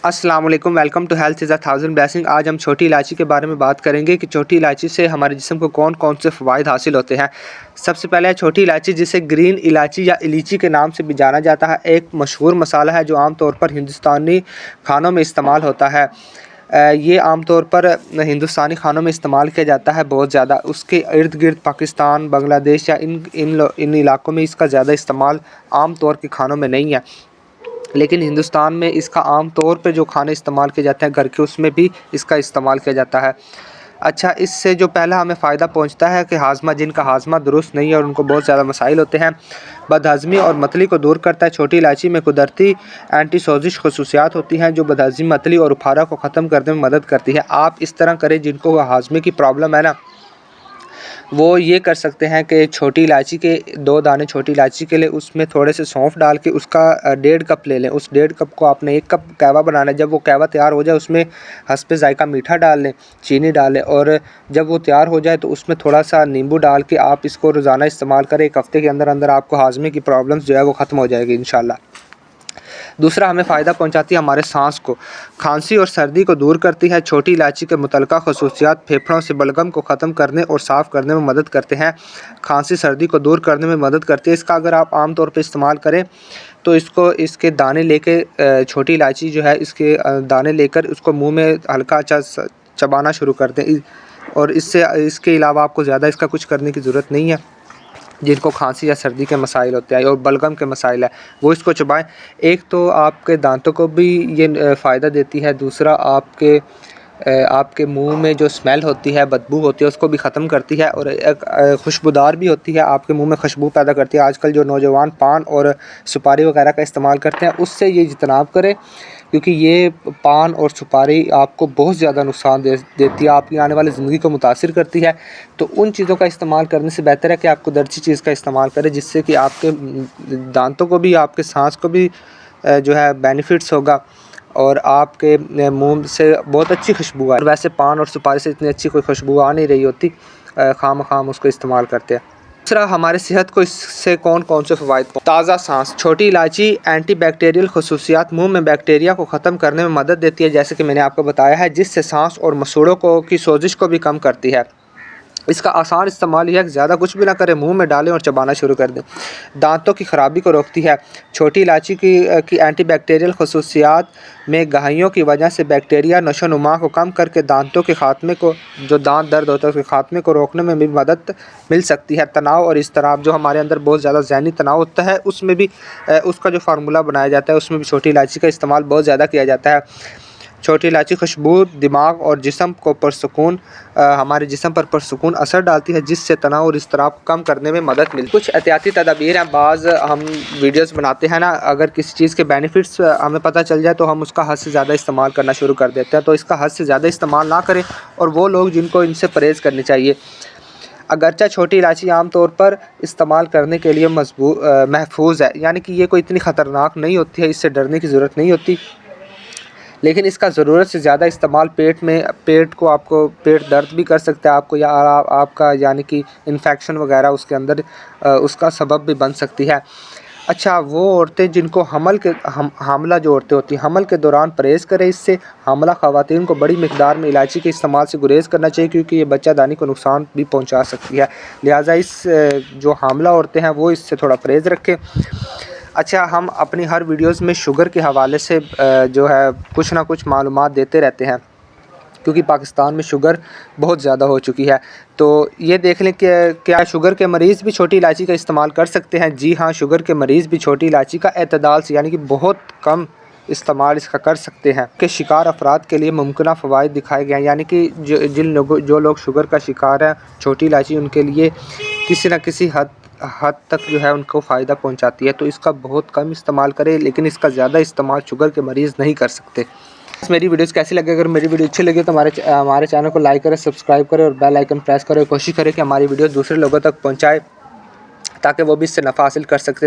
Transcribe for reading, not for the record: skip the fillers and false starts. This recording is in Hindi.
अस्सलाम वालेकुम, welcome to health is a thousand blessing. आज हम छोटी इलायची के बारे में बात करेंगे कि छोटी इलायची से हमारे जिस्म को कौन कौन से फ़वाइद हासिल होते हैं। सबसे पहले है छोटी इलायची, जिसे ग्रीन इलायची या इलीची के नाम से भी जाना जाता है। एक मशहूर मसाला है जो आम तौर पर हिंदुस्तानी खानों में इस्तेमाल होता है। ये आम तौर पर हिंदुस्तानी खानों में इस्तेमाल किया जाता है बहुत ज़्यादा। उसके इर्द गिर्द पाकिस्तान, बांग्लादेश या इन इलाकों में इसका ज़्यादा इस्तेमाल आम तौर के खानों में नहीं है, लेकिन हिंदुस्तान में इसका आम तौर पे जो खाने इस्तेमाल किए जाते हैं घर के, उसमें भी इसका इस्तेमाल किया जाता है। अच्छा, इससे जो पहला हमें फ़ायदा पहुंचता है कि हाज़मा, जिनका हाज़मा दुरुस्त नहीं है और उनको बहुत ज़्यादा मसाइल होते हैं, बदहज़मी और मतली को दूर करता है। छोटी इलायची में कुदरती एंटीसोजिश खसूसियात होती हैं जो बदहज़मी, मतली और उफारा को ख़त्म करने में मदद करती है। आप इस तरह करें, जिनको हाज़मे की प्रॉब्लम है ना, वो ये कर सकते हैं कि छोटी इलायची के 2 दाने छोटी इलायची के लिए उसमें थोड़े से सौंफ डाल के उसका 1.5 कप ले लें। उस 1.5 कप को आपने 1 कप कहवा बनाना है। जब वो कहवा तैयार हो जाए, उसमें हस्बे ज़ायक़ा मीठा डाल लें, चीनी डाल लें, और जब वो तैयार हो जाए तो उसमें थोड़ा-सा नींबू डाल के आप इसको रोज़ाना इस्तेमाल करें। 1 हफ़्ते के अंदर-अंदर आपको हाज़मे की प्रॉब्लम्स जो है वो ख़त्म हो जाएगी इंशाअल्लाह। दूसरा, हमें फ़ायदा पहुंचाती है हमारे सांस को, खांसी और सर्दी को दूर करती है। छोटी इलायची के मुतल्लिक़ा खसूसियात फेफड़ों से बलगम को ख़त्म करने और साफ़ करने में मदद करते हैं। खांसी सर्दी को दूर करने में मदद करती है। इसका अगर आप आम तौर पे इस्तेमाल करें तो इसके दाने लेके, छोटी इलायची जो है, इसके दाने लेकर उसको मुँह में हल्का चबाना शुरू कर दें, और इसके अलावा आपको ज़्यादा इसका कुछ करने की ज़रूरत नहीं है। जिनको खांसी या सर्दी के मसाइल होते हैं और बलगम के मसाइल है, वो इसको चबाएँ। एक तो आपके दांतों को भी ये फ़ायदा देती है। दूसरा, आपके मुंह में जो स्मेल होती है, बदबू होती है, उसको भी ख़त्म करती है, और एक खुशबूदार भी होती है, आपके मुंह में खुशबू पैदा करती है। आजकल जो नौजवान पान और सुपारी वगैरह का इस्तेमाल करते हैं, उससे ये इज्तनाब करें, क्योंकि ये पान और सुपारी आपको बहुत ज़्यादा नुकसान देती है, आपकी आने वाली ज़िंदगी को मुतासिर करती है। तो उन चीज़ों का इस्तेमाल करने से बेहतर है कि आप कुदरती चीज़ का इस्तेमाल करें, जिससे कि आपके दांतों को भी, आपके सांस को भी जो है बेनिफिट्स होगा, और आपके मुंह से बहुत अच्छी खुशबू आए। वैसे पान और सुपारी से इतनी अच्छी कोई खुशबू आ नहीं रही होती, खाम उसको इस्तेमाल करते हैं। दूसरा, हमारे सेहत को इससे कौन कौन से फ़वाइद। ताज़ा सांस, छोटी इलायची एंटीबैक्टीरियल खसूसियात मुंह में बैक्टीरिया को ख़त्म करने में मदद देती है, जैसे कि मैंने आपको बताया है, जिससे सांस और मसूड़ों की सोजिश को भी कम करती है। इसका आसान इस्तेमाल यह है कि ज़्यादा कुछ भी ना करें, मुंह में डालें और चबाना शुरू कर दें। दांतों की ख़राबी को रोकती है। छोटी इलायची की एंटीबैक्टीरियल खसूसियात में गहाइयों की वजह से बैक्टीरिया नशोनुमा को कम करके दांतों के ख़ात्मे को, जो दांत दर्द होता है, उसके ख़ात्मे को रोकने में भी मदद मिल सकती है। तनाव और इज़्तिराब, जो हमारे अंदर बहुत ज़्यादा ज़हनी तनाव होता है, उसमें भी उसका जो फार्मूला बनाया जाता है, उसमें भी छोटी इलायची का इस्तेमाल बहुत ज़्यादा किया जाता है। छोटी इलायची खुशबू दिमाग और जिस्म को पुरसुकून, हमारे जिस्म पर पुरसुकून असर डालती है, जिससे तनाव और इज़्तिराब को कम करने में मदद मिलती है। कुछ एहतियाती तदाबीर हैं। बाज़ हम वीडियोस बनाते हैं ना, अगर किसी चीज़ के बेनिफिट्स हमें पता चल जाए तो हम उसका हद से ज़्यादा इस्तेमाल करना शुरू कर देते हैं। तो इसका हद से ज़्यादा इस्तेमाल ना करें, और वो लोग जिनको इनसे परहेज़ करनी चाहिए। अगरचे छोटी इलायची आम तौर पर इस्तेमाल करने के लिए महफूज है, यानी कि ये कोई इतनी ख़तरनाक नहीं होती है, इससे डरने की ज़रूरत नहीं होती। लेकिन इसका ज़रूरत से ज़्यादा इस्तेमाल आपको पेट दर्द भी कर सकता है आपको, या आपका यानी कि इन्फेक्शन वगैरह उसके अंदर उसका सबब भी बन सकती है। अच्छा, वो औरतें जिनको हामला जो औरतें होती हैं, हमल के दौरान परहेज़ करें इससे। हामला ख़वातीन को बड़ी मिक़दार में इलायची के इस्तेमाल से गुरेज़ करना चाहिए, क्योंकि ये बच्चादानी को नुकसान भी पहुँचा सकती है। लिहाजा जो हामला औरतें हैं वो इससे थोड़ा परहेज़ रखें। अच्छा, हम अपनी हर वीडियोज़ में शुगर के हवाले से जो है कुछ ना कुछ मालूमात देते रहते हैं, क्योंकि पाकिस्तान में शुगर बहुत ज़्यादा हो चुकी है। तो ये देख लें कि क्या शुगर के मरीज़ भी छोटी इलायची का इस्तेमाल कर सकते हैं। जी हाँ, शुगर के मरीज़ भी छोटी इलायची का एतदाल से, यानी कि बहुत कम इस्तेमाल इसका कर सकते हैं। के शिकार अफराद के लिए मुमकिन फ़वाइद दिखाए गए हैं, यानी कि जो लोग शुगर का शिकार हैं, छोटी इलायची उनके लिए किसी न किसी हद तक जो है उनको फ़ायदा पहुंचाती है। तो इसका बहुत कम इस्तेमाल करें, लेकिन इसका ज़्यादा इस्तेमाल शुगर के मरीज़ नहीं कर सकते। मेरी वीडियोस कैसी लगे, अगर मेरी वीडियो अच्छी लगे तो हमारे चैनल को लाइक करें, सब्सक्राइब करें और बेल आइकन प्रेस करें। कोशिश करें कि हमारी वीडियो दूसरे लोगों तक पहुंचाए, ताकि वो भी इससे नफ़ा हासिल कर सकते।